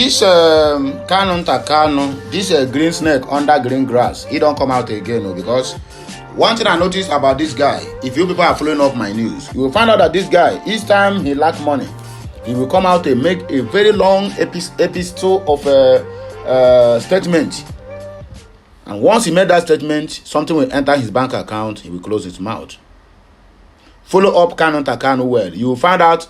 This Kanunta Kanu, this green snake under green grass, he don't come out again, no, because one thing I noticed about this guy, if you people are following up my news, you will find out that this guy, each time he lack money, he will come out and make a very long episode of a statement. And once he made that statement, something will enter his bank account, he will close his mouth. Follow up Kanunta Kanu well. You will find out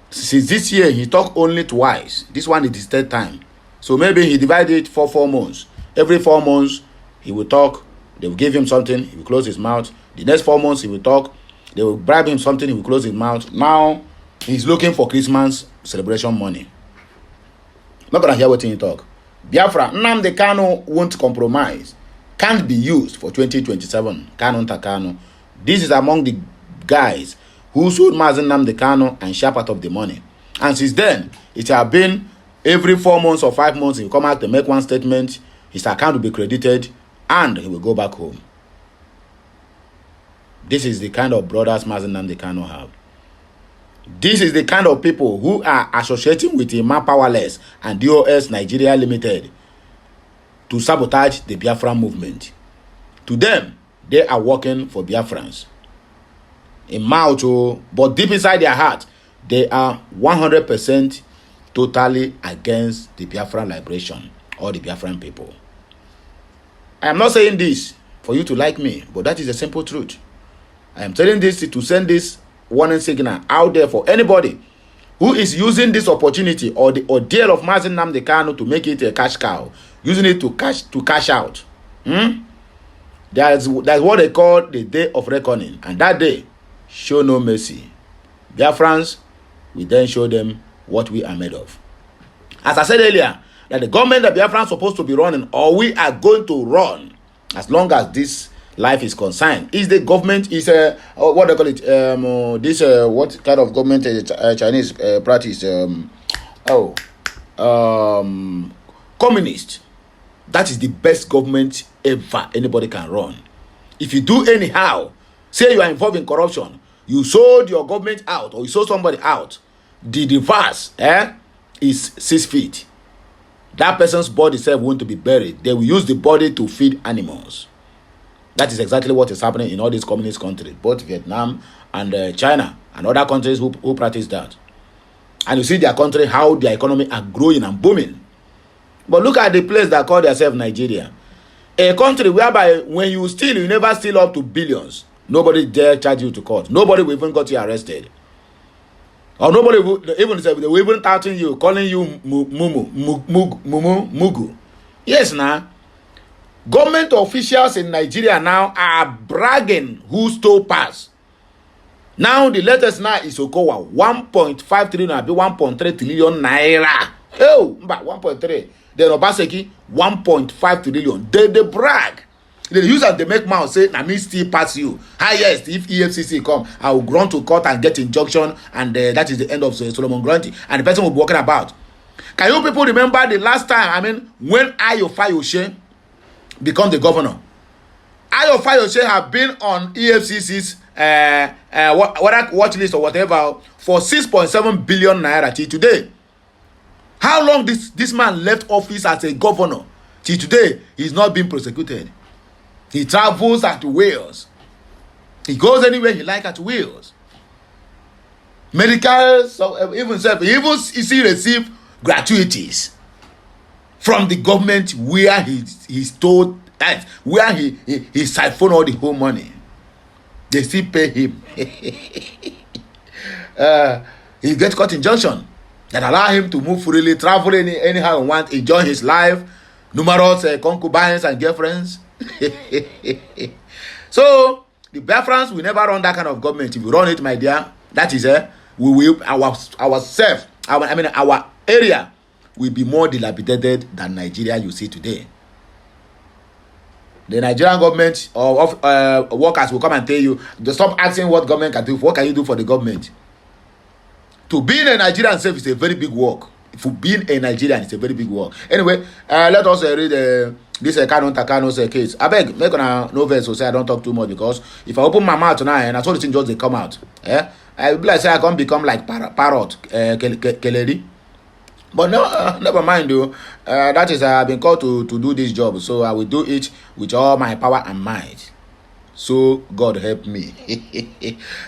since this year he talked only twice. This one is his third time. So maybe he divided it for 4 months. Every 4 months he will talk. They will give him something, he will close his mouth. The next 4 months he will talk. They will bribe him something, he will close his mouth. Now he's looking for Christmas celebration money. Not gonna hear what he talk. Biafra, Nnamdi Kanu won't compromise. Can't be used for 2027. Kanunta Kanu. This is among the guys who sold Nnamdi Kanu and share part of the money. And since then, it has been every 4 months or 5 months, he will come out to make one statement, his account will be credited, and he will go back home. This is the kind of brothers Nnamdi Kanu have. This is the kind of people who are associating with Ima Powerless and DOS Nigeria Limited to sabotage the Biafran movement. To them, they are working for Biafrans. In mouth, but deep inside their heart, they are 100% totally against the Biafran liberation or the Biafran people. I am not saying this for you to like me, but that is the simple truth. I am telling this to send this warning signal out there for anybody who is using this opportunity or the ordeal of Nnamdi Kanu to make it a cash cow, using it to cash out. That's what they call the day of reckoning, and that day, show no mercy. Biafrans, we then show them what we are made of. As I said earlier, that the government that Biafrans supposed to be running, or we are going to run, as long as this life is concerned, is the government is what they call it what kind of government Chinese practice communist. That is the best government ever anybody can run. If you do anyhow, say you are involved in corruption, you sold your government out or you sold somebody out, the reverse is 6 feet. That person's body itself won't to be buried. They will use the body to feed animals. That is exactly what is happening in all these communist countries, both Vietnam and China and other countries who practice that. And you see their country, how their economy are growing and booming. But look at the place that call themselves Nigeria. A country whereby when you steal, you never steal up to billions. Nobody dare charge you to court. Nobody will even got you arrested. Or nobody will even say they will even touting you, calling you Mugu. Yes, now. Government officials in Nigeria now are bragging who stole pass. Now the latest now is Okowa 1.5 trillion, 1.3 trillion naira. Oh, 1.3. Then Obaseki 1.5 trillion. They brag. They use as they make mouth say, "Na me still pass you." Highest if EFCC come, I will run to court and get injunction, and that is the end of Solomon Grunty, and the person will be walking about. Can you people remember the last time? I mean, when Ayo Fayose become the governor? Ayo Fayose have been on EFCC's watch list or whatever for 6.7 billion naira till today. How long this man left office as a governor? Till today, he's not been prosecuted. He travels at Wales. He goes anywhere he like at Wales. Medical, so even he receive gratuities from the government where he stole that, where he siphoned all the whole money. They still pay him. He gets court injunction that allow him to move freely, travel anyhow he want, enjoy his life, numerous concubines and girlfriends. So the Biafrans will never run that kind of government. If we run it, my dear, that is we will our area will be more dilapidated than Nigeria you see today. The Nigerian government or workers will come and tell you, stop asking what government can do. What can you do for the government? To be in a Nigerian self is a very big work. For being a Nigerian, it's a very big work. Anyway, let us read this Kanunta Kanu's case. I beg, make a novel so say I don't talk too much, because if I open my mouth tonight and I saw the thing just they come out, I will be like say I can't become like parrot, Keleri. But no, never mind though. That is, I've been called to do this job, so I will do it with all my power and might. So God help me.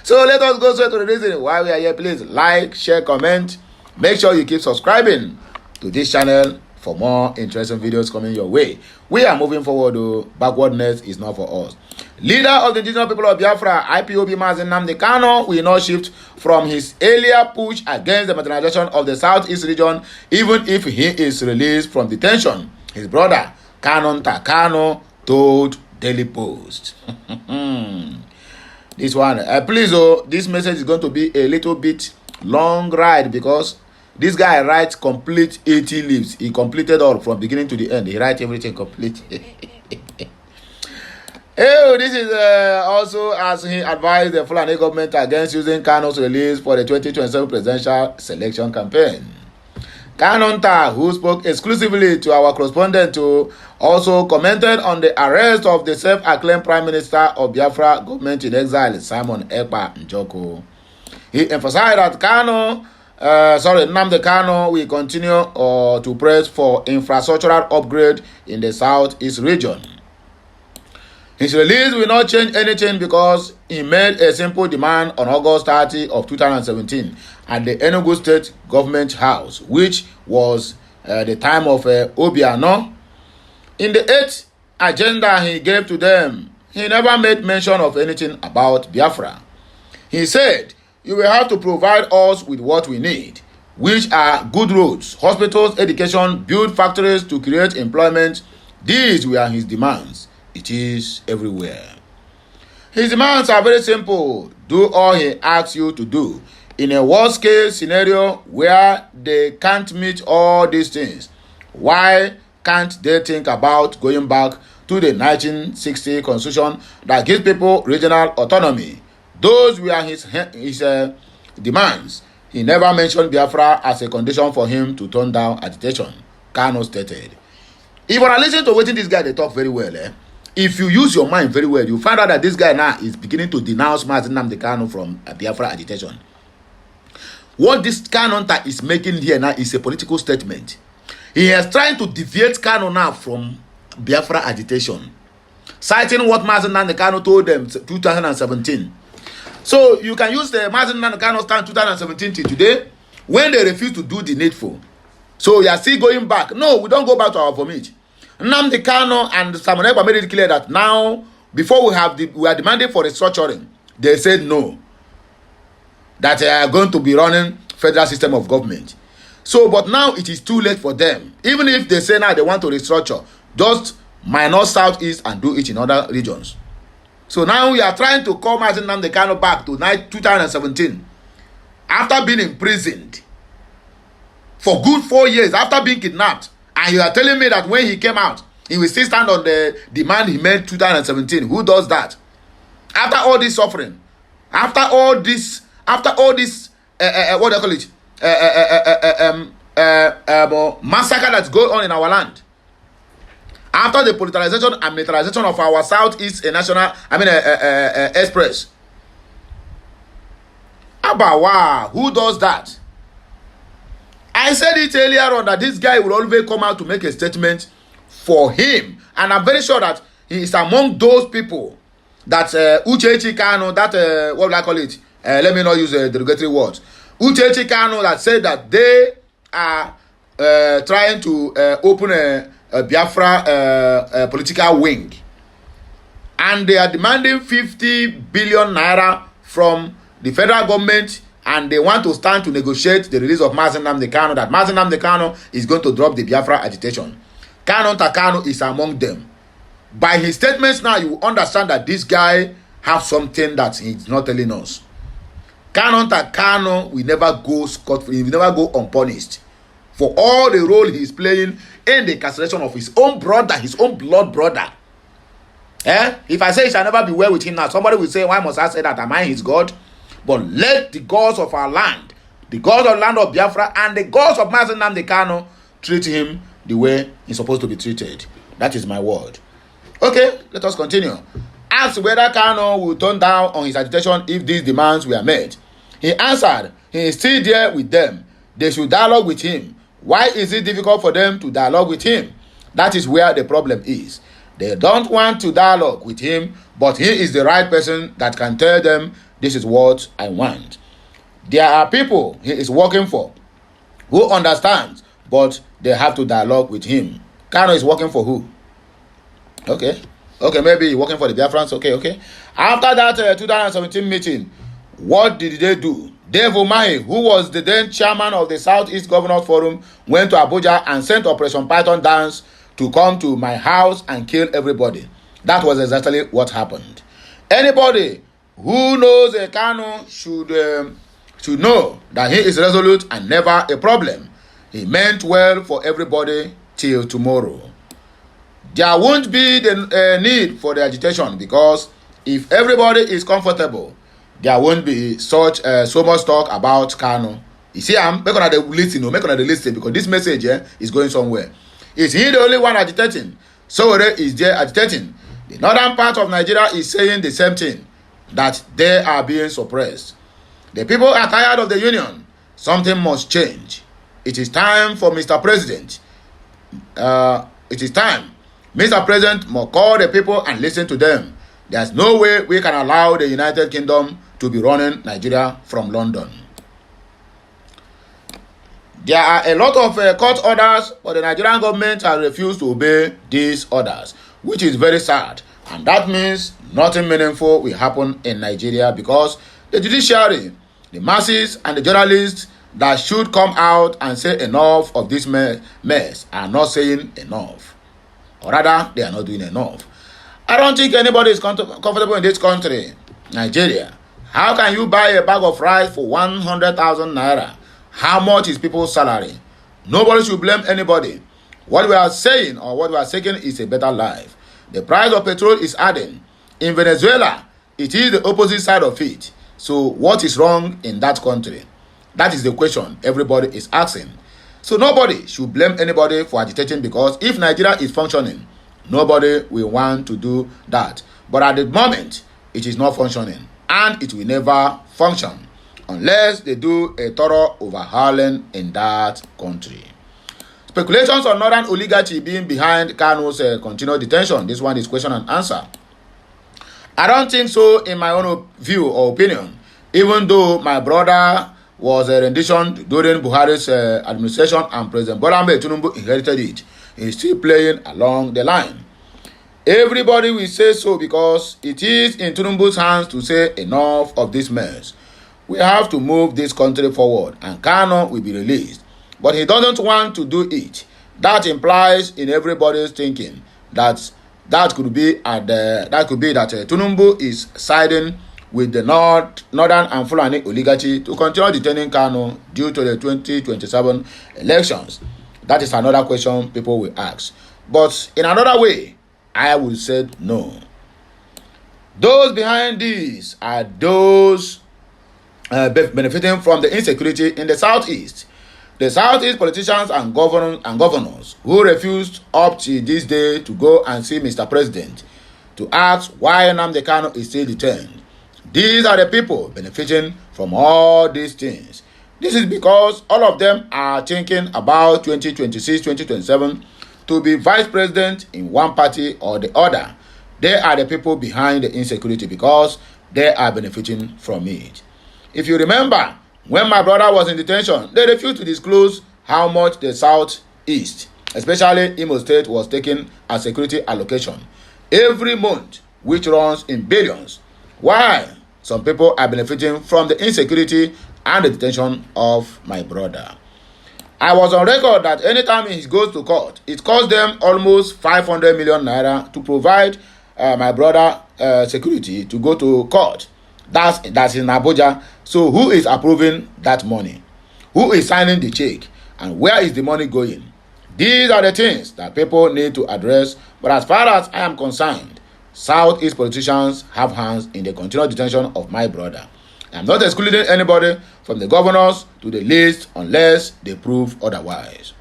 So let us go straight to the reason why we are here. Please like, share, comment. Make sure you keep subscribing to this channel for more interesting videos coming your way. We are moving forward though. Backwardness is not for us. Leader of the indigenous people of Biafra, IPOB Nnamdi Kanu, will not shift from his earlier push against the marginalization of the southeast region, even if he is released from detention. His brother, Kanunta Kanu, told Daily Post. This one, please, this message is going to be a little bit long ride because this guy writes complete 80 leaves. He completed all from beginning to the end. He writes everything complete. Oh, this is also as he advised the Fulani government against using Kanu's release for the 2027 presidential selection campaign. Kanunta, who spoke exclusively to our correspondent, also commented on the arrest of the self-acclaimed Prime Minister of Biafra government in exile, Simon Ekpa Njoko. He emphasized that Nnamdi Kanu will continue to press for infrastructural upgrade in the southeast region. His release will not change anything because he made a simple demand on August 30 of 2017 at the Enugu State Government House, which was the time of Obiano. In the 8th agenda he gave to them, he never made mention of anything about Biafra. He said, "You will have to provide us with what we need, which are good roads, hospitals, education, build factories to create employment." These were his demands. It is everywhere. His demands are very simple. Do all he asks you to do. In a worst case scenario where they can't meet all these things, why can't they think about going back to the 1960 constitution that gives people regional autonomy? Those were his demands. He never mentioned Biafra as a condition for him to turn down agitation, Kanu stated. If you are listening to what this guy they talk very well, if you use your mind very well, you find out that this guy now is beginning to denounce Nnamdi Kanu from Biafra agitation. What this Kanunta is making here now is a political statement. He is trying to deviate Kanu now from Biafra agitation, citing what Nnamdi Kanu told them 2017. So you can use the Nnamdi Kanu stand 2017 till today when they refuse to do the needful. So you are still going back. No, we don't go back to our vomit. Nnamdi Kanu and Simon Ekpa made it clear that now, before we are demanding for restructuring, they said no, that they are going to be running federal system of government. So, but now it is too late for them. Even if they say now they want to restructure, just minus southeast and do it in other regions. So now we are trying to call Nnamdi Kanu back to 2017 after being imprisoned for good 4 years, after being kidnapped. And you are telling me that when he came out, he will still stand on the demand he made 2017. Who does that? After all this suffering, after all this, what do you call it? Massacre that's going on in our land. After the politicization and militarization of our southeast express. Wow, who does that? I said it earlier on that this guy will always come out to make a statement for him. And I'm very sure that he is among those people that Uchechi Kanu, that, what will I call it? Let me not use derogatory words. Uchechi Kanu that said that they are trying to open a Biafra political wing. And they are demanding 50 billion naira from the federal government, and they want to stand to negotiate the release of Nnamdi Kanu, that Nnamdi Kanu is going to drop the Biafra agitation. Kanunta Kanu is among them. By his statements now, you understand that this guy has something that he's not telling us. Kanunta Kanu will never go scot-free, he will never go unpunished for all the role he is playing in the incarceration of his own brother, his own blood brother. If I say it shall never be well with him now, somebody will say, why must I say that? Am I his God? But let the gods of our land, the gods of the land of Biafra, and the gods of Nnamdi Kanu treat him the way he's supposed to be treated. That is my word. Okay, let us continue. Asked whether Kanu will turn down on his agitation if these demands were made, he answered he is still there with them. They should dialogue with him. Why is it difficult for them to dialogue with him? That is where the problem is. They don't want to dialogue with him, but he is the right person that can tell them, this is what I want. There are people he is working for who understand, but they have to dialogue with him. Kanu is working for who? Okay, maybe he's working for the Biafrans. Okay. After that 2017 meeting, what did they do? Dave Umahi, who was the then chairman of the Southeast Governors Forum, went to Abuja and sent Operation Python Dance to come to my house and kill everybody. That was exactly what happened. Anybody who knows a Kanu should know that he is resolute and never a problem. He meant well for everybody till tomorrow. There won't be the need for the agitation, because if everybody is comfortable, there won't be such so much talk about Kanu. You see, I'm making the listen, because this message is going somewhere. Is he the only one agitating? Sowore is there agitating. The northern part of Nigeria is saying the same thing, that they are being suppressed. The people are tired of the union. Something must change. It is time for Mr. President. It is time. Mr. President must call the people and listen to them. There's no way we can allow the United Kingdom to be running Nigeria from London. There are a lot of court orders, but the Nigerian government has refused to obey these orders, which is very sad. And that means nothing meaningful will happen in Nigeria, because the judiciary, the masses, and the journalists that should come out and say enough of this mess are not saying enough. Or rather, they are not doing enough. I don't think anybody is comfortable in this country, Nigeria. How can you buy a bag of rice for 100,000 naira? How much is people's salary? Nobody should blame anybody. What we are saying, or what we are seeking, is a better life. The price of petrol is adding. In Venezuela, it is the opposite side of it. So what is wrong in that country? That is the question everybody is asking. So nobody should blame anybody for agitating, because if Nigeria is functioning, nobody will want to do that. But at the moment, it is not functioning, and it will never function unless they do a thorough overhauling in that country. Speculations on northern oligarchy being behind Kanu's continued detention. This one is question and answer. I don't think so, in my own view or opinion, even though my brother was a rendition during Buhari's administration and President Bola Ahmed Tinubu inherited it. He's still playing along the line. Everybody will say so, because it is in Tinubu's hands to say enough of this mess. We have to move this country forward, and Kanu will be released. But he doesn't want to do it. That implies in everybody's thinking that could be that Tinubu is siding with the northern and Fulani oligarchy to continue detaining Kanu due to the 2027 elections. That is another question people will ask. But in another way, I will say no. Those behind this are those benefiting from the insecurity in the Southeast. The Southeast politicians and governors who refused up to this day to go and see Mr. President to ask why Nnamdi Kanu is still detained. These are the people benefiting from all these things. This is because all of them are thinking about 2026, 2027 to be vice president in one party or the other. They are the people behind the insecurity, because they are benefiting from it. If you remember, when my brother was in detention, they refused to disclose how much the Southeast, especially Imo State, was taking as security allocation every month, which runs in billions. Why? Some people are benefiting from the insecurity and the detention of my brother. I was on record that anytime he goes to court, it costs them almost 500 million naira to provide my brother security to go to court. That's in Abuja. So who is approving that money? Who is signing the check? And where is the money going? These are the things that people need to address. But as far as I am concerned, Southeast politicians have hands in the continued detention of my brother. I am not excluding anybody from the governors to the list unless they prove otherwise.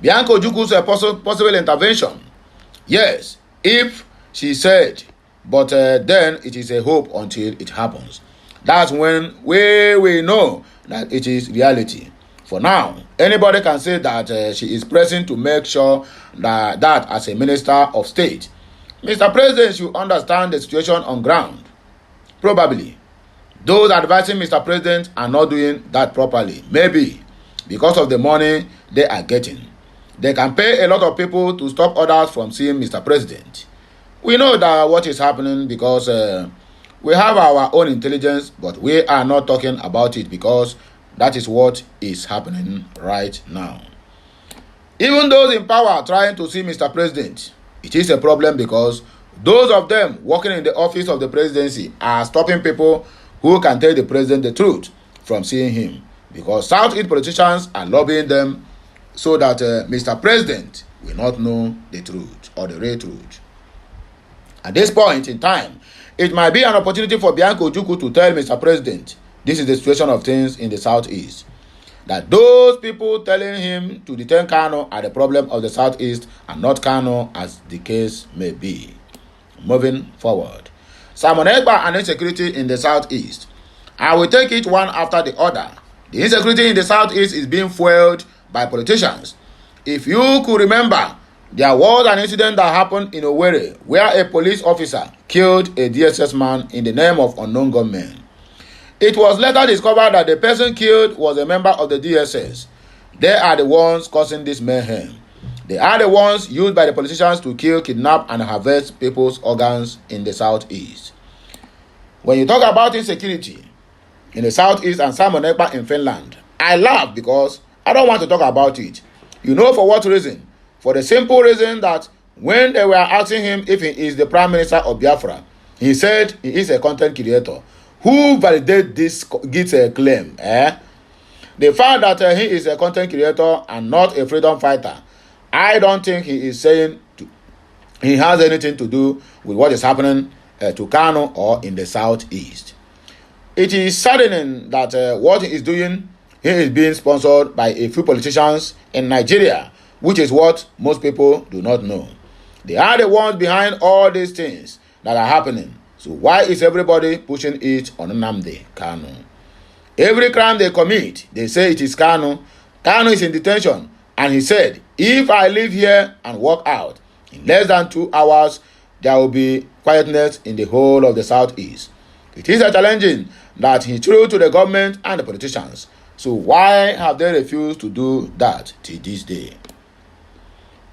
Bianca Ojukwu's possible intervention. Yes, if she said, but then it is a hope until it happens. That's when we know that it is reality. For now, anybody can say that she is pressing to make sure that as a minister of state, Mr. President should understand the situation on ground. Probably, those advising Mr. President are not doing that properly. Maybe because of the money they are getting. They can pay a lot of people to stop others from seeing Mr. President. We know that what is happening because we have our own intelligence, but we are not talking about it because that is what is happening right now. Even those in power trying to see Mr. President, it is a problem because those of them working in the office of the presidency are stopping people who can tell the president the truth from seeing him, because Southeast politicians are lobbying them so that Mr. President will not know the truth or the real truth. At this point in time, it might be an opportunity for Bianca Ojukwu to tell Mr. President this is the situation of things in the Southeast. That those people telling him to detain Kanu are the problem of the Southeast and not Kanu, as the case may be. Moving forward. Simon Ekpa and insecurity in the Southeast. I will take it one after the other. The insecurity in the Southeast is being fueled by politicians. If you could remember, there was an incident that happened in Owerri where a police officer killed a DSS man in the name of unknown gunmen. It was later discovered that the person killed was a member of the DSS. They are the ones causing this mayhem. They are the ones used by the politicians to kill, kidnap, and harvest people's organs in the Southeast. When you talk about insecurity in the Southeast and Simon Ekpa in Finland, I laugh because I don't want to talk about it. You know for what reason? For the simple reason that when they were asking him if he is the Prime Minister of Biafra, he said he is a content creator. Who validates this gets a claim? The fact that he is a content creator and not a freedom fighter, I don't think he is saying he has anything to do with what is happening to Kanu or in the Southeast. It is saddening that what he is doing, he is being sponsored by a few politicians in Nigeria, which is what most people do not know. They are the ones behind all these things that are happening. So why is everybody pushing it on Nnamdi Kanu? Every crime they commit, they say it is Kanu. Kanu is in detention, and he said, if I live here and walk out, in less than 2 hours, there will be quietness in the whole of the Southeast. It is a challenging that he threw to the government and the politicians. So why have they refused to do that till this day?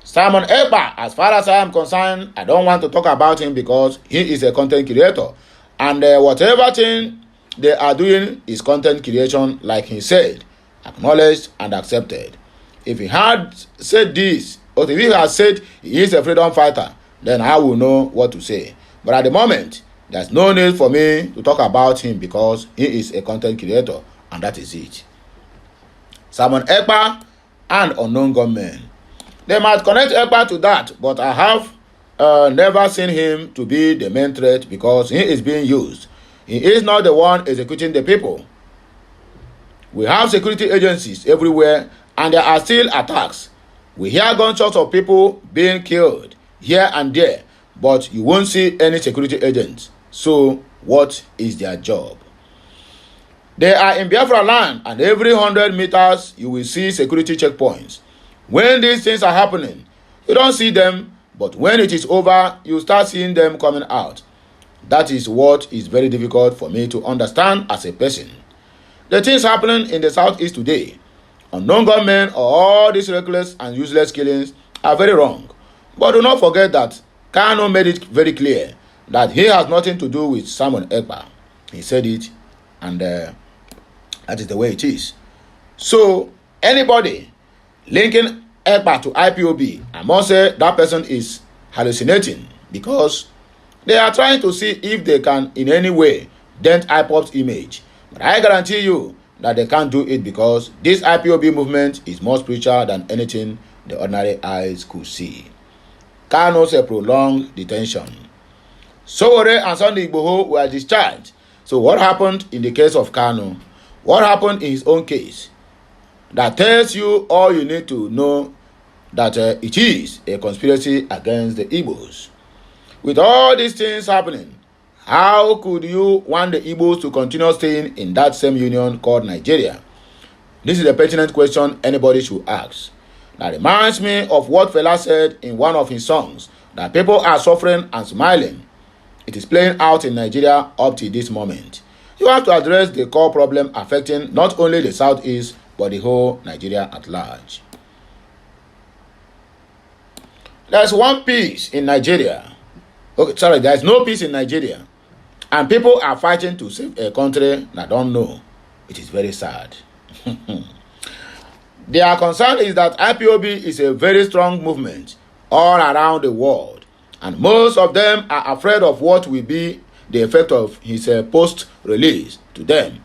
Simon Ekpa, as far as I am concerned, I don't want to talk about him because he is a content creator. And whatever thing they are doing is content creation, like he said, acknowledged and accepted. If he had said this, or if he had said he is a freedom fighter, then I will know what to say. But at the moment, there's no need for me to talk about him because he is a content creator, and that is it. Simon Ekpa and unknown gunmen. They might connect Ekpa to that, but I have never seen him to be the main threat because he is being used. He is not the one executing the people. We have security agencies everywhere, and there are still attacks. We hear gunshots of people being killed here and there, but you won't see any security agents. So what is their job? They are in Biafra land, and every 100 meters you will see security checkpoints. When these things are happening, you don't see them, but when it is over, you start seeing them coming out. That is what is very difficult for me to understand as a person. The things happening in the Southeast today, unknown gunmen or all these reckless and useless killings are very wrong. But do not forget that Kanu made it very clear that he has nothing to do with Simon Ekpa. He said it, and that is the way it is. So anybody linking Ekpa to IPOB, I must say that person is hallucinating because they are trying to see if they can in any way dent IPOB's image. But I guarantee you that they can't do it because this IPOB movement is more spiritual than anything the ordinary eyes could see. Kanu's a prolonged detention. Sowore and Sunday Igboho were discharged. So what happened in the case of Kanu? What happened in his own case? That tells you all you need to know that it is a conspiracy against the Igbos. With all these things happening, how could you want the Igbos to continue staying in that same union called Nigeria? This is a pertinent question anybody should ask. That reminds me of what Fela said in one of his songs, that people are suffering and smiling. It is playing out in Nigeria up to this moment. You have to address the core problem affecting not only the southeast, but the whole Nigeria at large. There's one peace in Nigeria. Okay, sorry, there's no peace in Nigeria. And people are fighting to save a country that don't know. It is very sad. Their concern is that IPOB is a very strong movement all around the world, and most of them are afraid of what will be the effect of his post-release to them.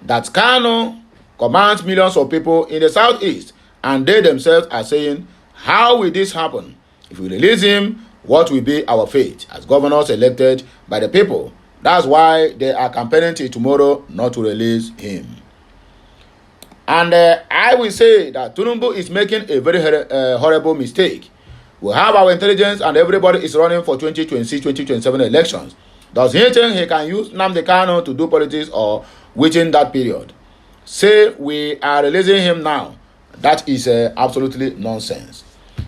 That Kanu commands millions of people in the southeast, and they themselves are saying, how will this happen? If we release him, what will be our fate as governors elected by the people? That's why they are campaigning till tomorrow not to release him. And I will say that Tinubu is making a very horrible mistake. We have our intelligence and everybody is running for 2027 elections. Does he think he can use Nnamdi Kanu to do politics or within that period? Say we are releasing him now. That is absolutely nonsense.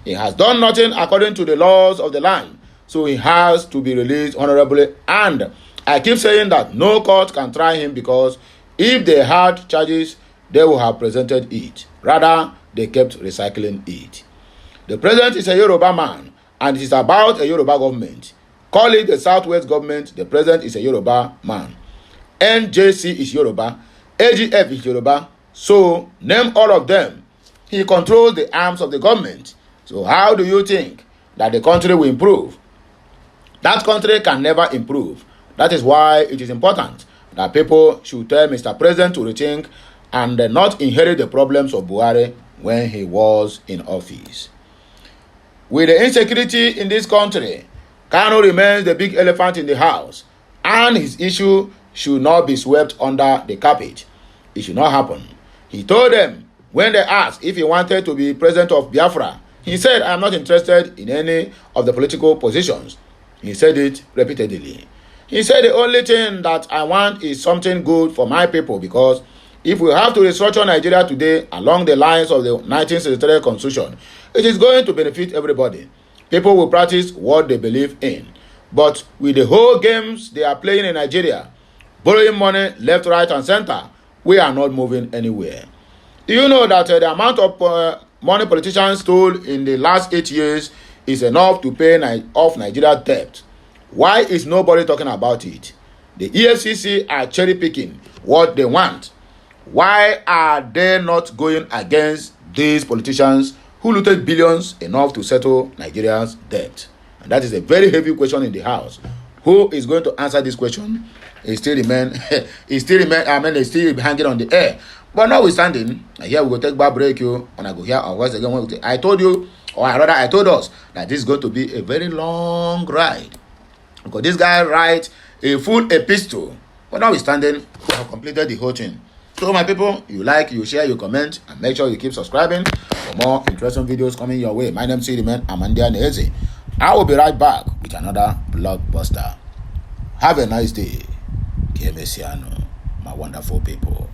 He has done nothing according to the laws of the land, so he has to be released honorably. And I keep saying that no court can try him, because if they had charges, they would have presented it. Rather, they kept recycling it. The president is a Yoruba man, and it is about a Yoruba government. Call it the Southwest government. The president is a Yoruba man. NJC is Yoruba. AGF is Yoruba. So, name all of them. He controls the arms of the government. So, how do you think that the country will improve? That country can never improve. That is why it is important that people should tell Mr. President to rethink and not inherit the problems of Buhari when he was in office. With the insecurity in this country, Kanu remains the big elephant in the house, and his issue should not be swept under the carpet. It should not happen. He told them when they asked if he wanted to be president of Biafra, he said, I am not interested in any of the political positions. He said it repeatedly. He said the only thing that I want is something good for my people, because if we have to restructure Nigeria today along the lines of the 1963 Constitution, it is going to benefit everybody. People will practice what they believe in. But with the whole games they are playing in Nigeria, borrowing money left, right, and center, we are not moving anywhere. Do you know that the amount of money politicians stole in the last 8 years is enough to pay off Nigeria's debt? Why is nobody talking about it? The EFCC are cherry picking what they want. Why are they not going against these politicians who looted billions enough to settle Nigeria's debt? And that is a very heavy question in the house. Who is going to answer this question? It still remain, it's still hanging on the air. But notwithstanding, here we go take back break you, and I go here or once again. I told you, or rather I told us, that this is going to be a very long ride, because this guy writes a full epistle. But notwithstanding, we have completed the whole thing. So my people, you like, you share, you comment, and make sure you keep subscribing for more interesting videos coming your way. My name is Nnamdi Kanu. I will be right back with another blockbuster. Have a nice day. My wonderful people.